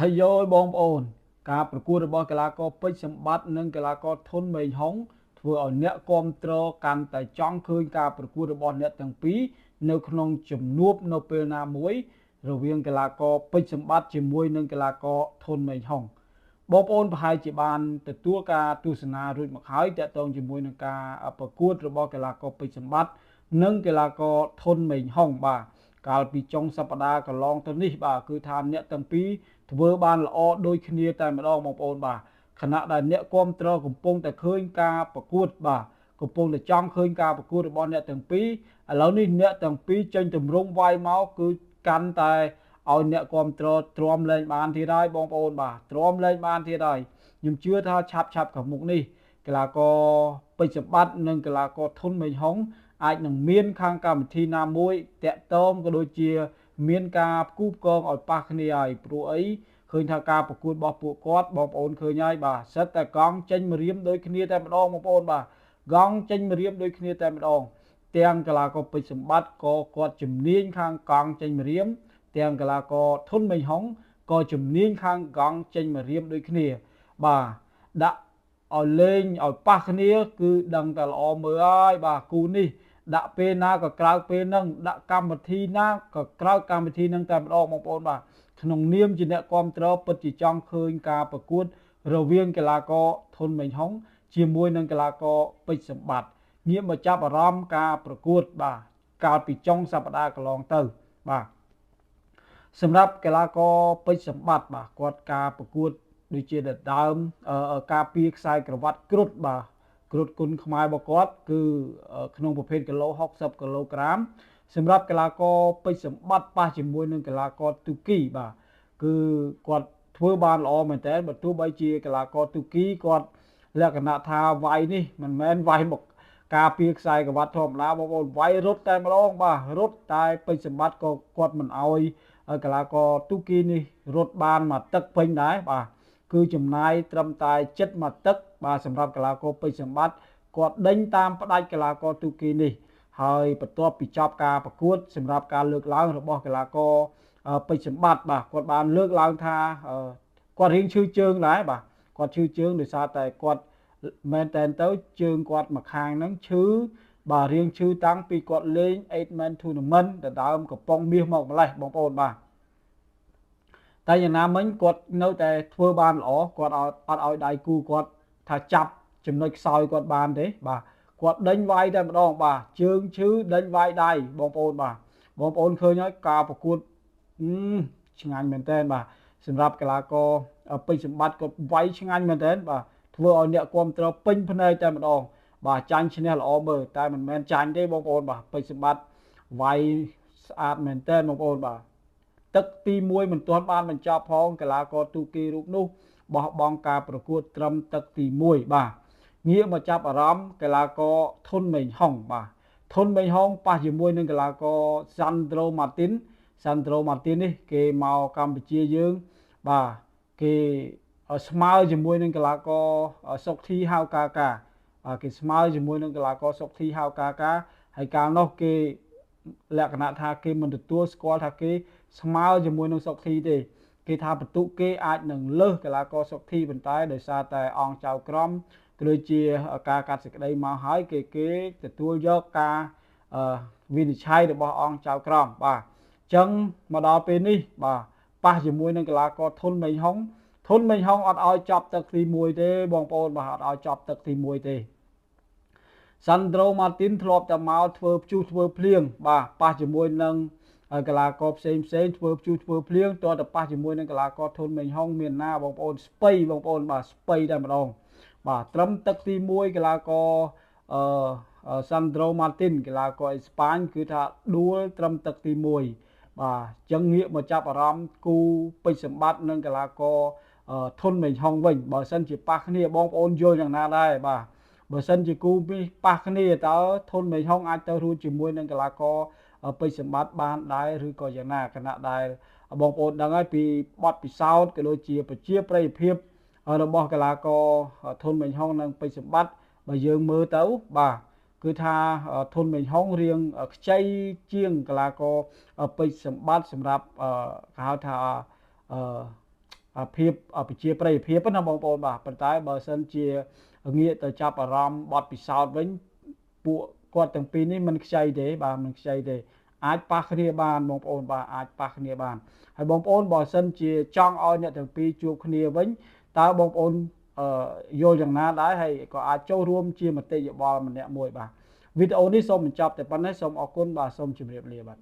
ហើយយកបងប្អូនការប្រកួតរបស់កីឡាករពេជ្រសម្បត្តិនិងកីឡាករធុនមេងហុងធ្វើឲ្យអ្នកគ្រប់គ្រងកាន់តែចង់ឃើញការប្រកួតរបស់អ្នកទាំងពីរនៅក្នុងជំនួបនៅពេលណាមួយរវាងកីឡាករពេជ្រសម្បត្តិជាមួយនឹងកីឡាករធុនមេងហុងបងប្អូនប្រហែលជាបានទទួលការទស្សនារួចមកហើយតាក់ទងជាមួយនឹងការប្រកួតរបស់កីឡាករពេជ្រសម្បត្តិនិងកីឡាករធុនមេងហុងបាទកាលពីចុងសប្តាហ៍កន្លងទៅនេះបាទគឺថាអ្នកទាំងពីរធ្វើបានល្អដូចគ្នាតែម្ដងបងប្អូនបាទខណៈដែលអ្នកគ្រប់គ្រងកំពុងតែឃើញការប្រកួតបាទកំពុងតែចង់ឃើញការប្រកួតរបស់អ្នកទាំងពីរឥឡូវនេះអ្នកទាំងពីរចេញទម្រង់វាយមកគឺកាន់តែឲ្យអ្នកគ្រប់គ្រងទ្រាំលែងបានទៀតហើយបងប្អូនបាទទ្រាំលែងបានទៀតហើយខ្ញុំជឿថាឆាប់ខាងមុខនេះកីឡាករពេជ្រសម្បត្តិនិងកីឡាករធុនមេងហុងអាចនឹងមានខាងកម្មវិធីណាមួយតាក់ទងក៏ដូចជាមានការផ្គូផ្គងឲ្យប៉ះគ្នាហើយព្រោះអីឃើញថាការប្រកួតរបស់ពួកគាត់បងប្អូនឃើញហើយបាទសិតតែកង់ចេញមករៀមដូចគ្នាតែម្ដងបងប្អូនបាទកង់ចេញមករៀមដូចគ្នាតែម្ដងទាំងកីឡាករពេជ្រសម្បត្តិក៏គាត់ជំនាញខាងកង់ចេញមករៀមទាំងកីឡាករធុនមេងហុងក៏ជំនាញខាងកង់ចេញមករៀមដូចគ្នាបាទដាក់ឲ្យលេងឲ្យប៉ះគ្នាគឺដឹងតែល្អមើលហើយបាទគូនេះដាក់ពេលណាក៏ក្រៅពេលហ្នឹងដាក់កម្មវិធីណាក៏ក្រៅកម្មវិធីហ្នឹងតែម្ដងបងប្អូនបាទក្នុងនាមជាអ្នកគ្រប់គ្រងពិតជាចង់ឃើញការប្រកួតរវាងកីឡាករធុនមេងហុងជាមួយនឹងកីឡាករពេជ្រសម្បត្តិងាកមកចាប់អារម្មណ៍ការប្រកួតបាទកាលពីចុងសប្តាហ៍កន្លងទៅបាទសម្រាប់កីឡាករពេជ្រសម្បត្តិបាទគាត់ការប្រកួតដូចជាដើមការពារខ្សែក្រវ៉ាត់គ្រុឌបាទគ្រុឌគុណខ្មែររបស់គាត់គឺក្នុងប្រភេទគីឡូ60គីឡូក្រាមសម្រាប់កីឡាករពេជ្រសម្បត្តិប៉ះជាមួយនឹងកីឡាករទូគីបាទគឺគាត់ធ្វើបានល្អមែនតើបើទោះបីជាកីឡាករទូគីគាត់លក្ខណៈថាវាយនេះមិនមែនវាយមកការពារខ្សែក្រវ៉ាត់ធម្មតាបងប្អូនវាយរត់តែម្ដងបាទរត់តែពេជ្រសម្បត្តិក៏គាត់មិនអោយកីឡាករទូគីនេះរត់បានមកទឹកពេញដែរបាទគឺចំណាយត្រឹមតែចិត្តមកទឹកបាទសម្រាប់កីឡាករពេជ្រសម្បត្តិគាត់ដេញតាមផ្ដាច់កីឡាករទូគីនេះហើយបន្ទាប់ពីចប់ការប្រកួតសម្រាប់ការលើកឡើងរបស់កីឡាករពេជ្រសម្បត្តិបាទគាត់បានលើកឡើងថាគាត់រៀងឈឺជើងដែរបាទគាត់ឈឺជើងដោយសារតែគាត់មែនតែនទៅជើងគាត់មួយខាងហ្នឹងឈឺបាទរៀងឈឺតាំងពីគាត់លេង 8-man tournament ដដើមកំប៉ុងមាសមកម្លេះបងប្អូនបាទតែយ៉ាងណាមិញគាត់នៅតែធ្វើបានល្អគាត់អត់ឲ្យដៃគូគាត់ថាចាប់ចំណុចខ្សោយគាត់បានទេបាទគាត់ដេញវាយតែម្ដងបាទជើងឈឺដេញវាយដៃបងប្អូនបាទបងប្អូនឃើញហើយការប្រកួតឆ្ងាញ់មែនតើបាទសម្រាប់កីឡាករពេជ្រសម្បត្តិគាត់វាយឆ្ងាញ់មែនតើបាទធ្វើឲ្យអ្នកគ្រប់គ្រងពេញភ្នែកតែម្ដងបាទចាញ់ឈ្នះល្អមើលតែមិនមែនចាញ់ទេបងប្អូនបាទពេជ្រសម្បត្តិវាយស្អាតមែនតើបងប្អូនបាទទឹកទី1មិនទាន់បានបញ្ចប់ផងកីឡាករទូគីរូបនោះបោះបង់ការប្រកួតត្រឹមទឹកទី1បាទងាកមកចាប់អារម្មណ៍កីឡាករធុនមេងហុងបាទធុនមេងហុងប៉ះជាមួយនឹងកីឡាករ Sandro Martin នេះគេមកកម្ពុជាយើងបាទគេស្មើជាមួយនឹងកីឡាករសុកធីហៅកាកាគេស្មើជាមួយនឹងកីឡាករសុកធីហៅកាកាហើយកាលនោះគេលក្ខណៈថាគេមិនទទួលស្គាល់ថាគេស្មើជាមួយនឹងសុកធីទេគេថាបន្ទុកគេអាចនឹងលើសកីឡាករសុកធីប៉ុន្តែដោយសារតែអង្គចៅក្រមក៏ដូចជាការកាត់សេចក្តីមកហើយគេទទួលយកការវិនិច្ឆ័យរបស់អង្គចៅក្រមបាទអញ្ចឹងមកដល់ពេលនេះបាទប៉ះជាមួយនឹងកីឡាករធុនមេងហុងអត់ឲ្យចប់ទឹកទី1ទេបងប្អូនបាទអត់ឲ្យចប់ទឹកទី1ទេ Sandro Martin ធ្លាប់តែមកធ្វើព្យុះធ្វើភ្លៀងបាទប៉ះជាមួយនឹងកីឡាករផ្សេងធ្វើព្យុះធ្វើភ្លៀងតទៅប៉ះជាមួយនឹងកីឡាករធុនមេងហុងមានណាបងប្អូនស្ពៃបងប្អូនបាទស្ពៃតែម្ដងបាទត្រឹមទឹកទី1កីឡាករSandro Martin កីឡាករអេស្ប៉ាញគឺថាដួលត្រឹមទឹកទី1បាទអញ្ចឹងងាកមកចាប់អារម្មណ៍គូពេជ្រសម្បត្តិនិងកីឡាករធុនមេងហុងវិញបើសិនជាប៉ះគ្នាបងប្អូនយល់យ៉ាងណាដែរបាទបើសិនជាគូនេះប៉ះគ្នាតើធុនមេងហុងអាចទៅរួចជាមួយនឹងកីឡាករពេជ្រសម្បត្តិបានដែរឬក៏យ៉ាងណាខណៈដែលបងប្អូនដឹងហើយពីបទពិសោធន៍ក៏ដូចជាប្រជាប្រិយភាពរបស់កីឡាករធុនមេងហុងនិងពេជ្រសម្បត្តិបើយើងមើលទៅបាទគឺថាធុនមេងហុងរៀងខ្ចីជាងកីឡាករពេជ្រសម្បត្តិសម្រាប់គេហៅថា ភាពបជាប្រិយភាពណាបងប្អូនបាទប៉ុន្តែបើសិនជាងាកទៅចាប់អារម្មណ៍បទពិសោធន៍វិញពួកគាត់ទាំងពីរនេះមិនខ្ចីទេបាទមិនខ្ចីទេអាចប៉ះគ្នាបានបងប្អូនបាទអាចប៉ះគ្នាបានហើយបងប្អូនបើសិនជាចង់ឲ្យអ្នកទាំងពីរជួបគ្នាវិញតើបងប្អូនយល់យ៉ាងណាដែរហើយក៏អាចចូលរួមជាមតិយោបល់ម្នាក់មួយបាទវីដេអូនេះសូមបញ្ចប់តែប៉ុណ្ណេះសូមអរគុណបាទសូមជម្រាបលាបាទ